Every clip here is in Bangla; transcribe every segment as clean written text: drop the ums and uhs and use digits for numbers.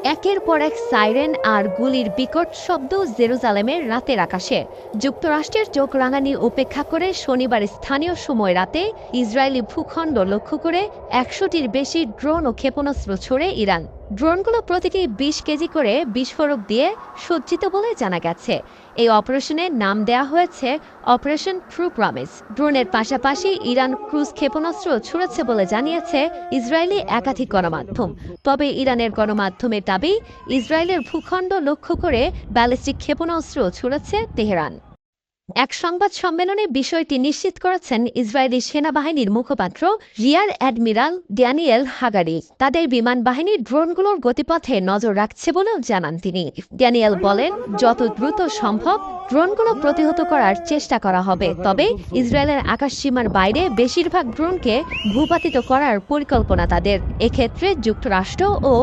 একের পর এক সাইরেন আর গুলির বিকট শব্দ জেরুজালেমের রাতের আকাশে। যুক্তরাষ্ট্রের চোখ রাঙানি উপেক্ষা করে শনিবার স্থানীয় সময় রাতে ইসরায়েলি ভূখণ্ড লক্ষ্য করে ১০০টির বেশি ড্রোন ও ক্ষেপণাস্ত্র ছড়ে ইরান। ড্রোনগুলো প্রতিটি ২০ কেজি করে বিস্ফোরক দিয়ে সজ্জিত বলে জানা গেছে। এই অপারেশনের নাম দেয়া হয়েছে অপারেশন ট্রু প্রমিস। ড্রোনের পাশাপাশি ইরান ক্রুজ ক্ষেপণাস্ত্র ছুড়েছে বলে জানিয়েছে ইসরায়েলি একাধিক গণমাধ্যম। তবে ইরানের গণমাধ্যমের দাবি, ইসরায়েলের ভূখণ্ড লক্ষ্য করে ব্যালিস্টিক ক্ষেপণাস্ত্র ছুড়েছে তেহরান। এক সংবাদ সম্মেলনে বিষয়টি নিশ্চিত করেছেন ইসরায়েলি সেনাবাহিনীর মুখপাত্র রিয়ার অ্যাডমিরাল ড্যানিয়েল হাগারি। তাদের বিমান বাহিনী ড্রোনগুলোর গতিপথে নজর রাখছে বলেও জানান তিনি। ড্যানিয়েল বলেন, যত দ্রুত সম্ভব ড্রোনগুলো প্রতিহত করার চেষ্টা করা হবে, তবে ইসরায়েলের আকাশসীমার বাইরে বেশিরভাগ ড্রোনকে ভূপাতিত করার পরিকল্পনা তাদের। এক্ষেত্রে যুক্তরাষ্ট্র ও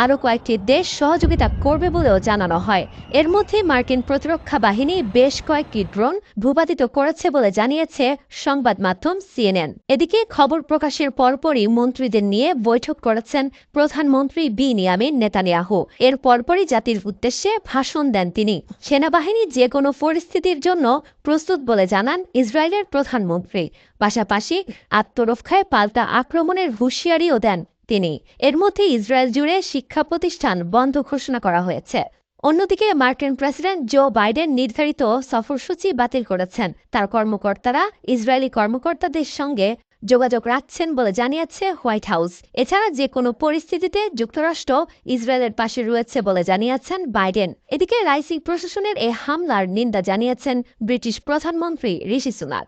আরও কয়েকটি দেশ সহযোগিতা করবে বলেও জানানো হয়। এর মধ্যে মার্কিন প্রতিরক্ষা বাহিনী বেশ কয়েকটি ড্রোন ভূপাতিত করেছে বলে জানিয়েছে সংবাদ মাধ্যম সিএনএন। এদিকে খবর প্রকাশের পরপরই মন্ত্রীদের নিয়ে বৈঠক করেছেন প্রধানমন্ত্রী বিনিয়ামিন নেতানিয়াহু। এর পরপরই জাতির উদ্দেশ্যে ভাষণ দেন তিনি। সেনাবাহিনী যে কোনো পরিস্থিতির জন্য প্রস্তুত বলে জানান ইসরায়েলের প্রধানমন্ত্রী। পাশাপাশি আত্মরক্ষায় পাল্টা আক্রমণের হুঁশিয়ারিও দেন তিনি। এর মধ্যে ইসরায়েল জুড়ে শিক্ষা প্রতিষ্ঠান বন্ধ ঘোষণা করা হয়েছে। অন্যদিকে মার্কিন প্রেসিডেন্ট জো বাইডেন নির্ধারিত সফরসূচি বাতিল করেছেন। তার কর্মকর্তারা ইসরায়েলি কর্মকর্তাদের সঙ্গে যোগাযোগ রাখছেন বলে জানিয়েছে হোয়াইট হাউস। এছাড়া যে কোনো পরিস্থিতিতে যুক্তরাষ্ট্র ইসরায়েলের পাশে রয়েছে বলে জানিয়েছেন বাইডেন। এদিকে রাইসি প্রশাসনের এই হামলার নিন্দা জানিয়েছেন ব্রিটিশ প্রধানমন্ত্রী ঋষি সুনাক।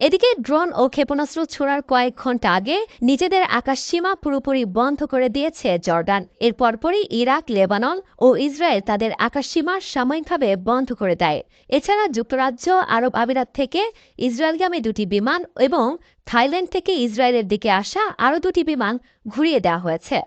এদিকে ড্রোন ও ক্ষেপণাস্ত্র ছোড়ার কয়েক ঘণ্টা আগে নিজেদের আকাশসীমা পুরোপুরি বন্ধ করে দিয়েছে জর্ডান। এর পরপরই ইরাক, লেবানন ও ইসরায়েল তাদের আকাশসীমা সাময়িকভাবে বন্ধ করে দেয়। এছাড়া যুক্তরাজ্য, আরব আমিরাত থেকে ইসরায়েলগামী দুটি বিমান এবং থাইল্যান্ড থেকে ইসরায়েলের দিকে আসা আরও দুটি বিমান ঘুরিয়ে দেওয়া হয়েছে।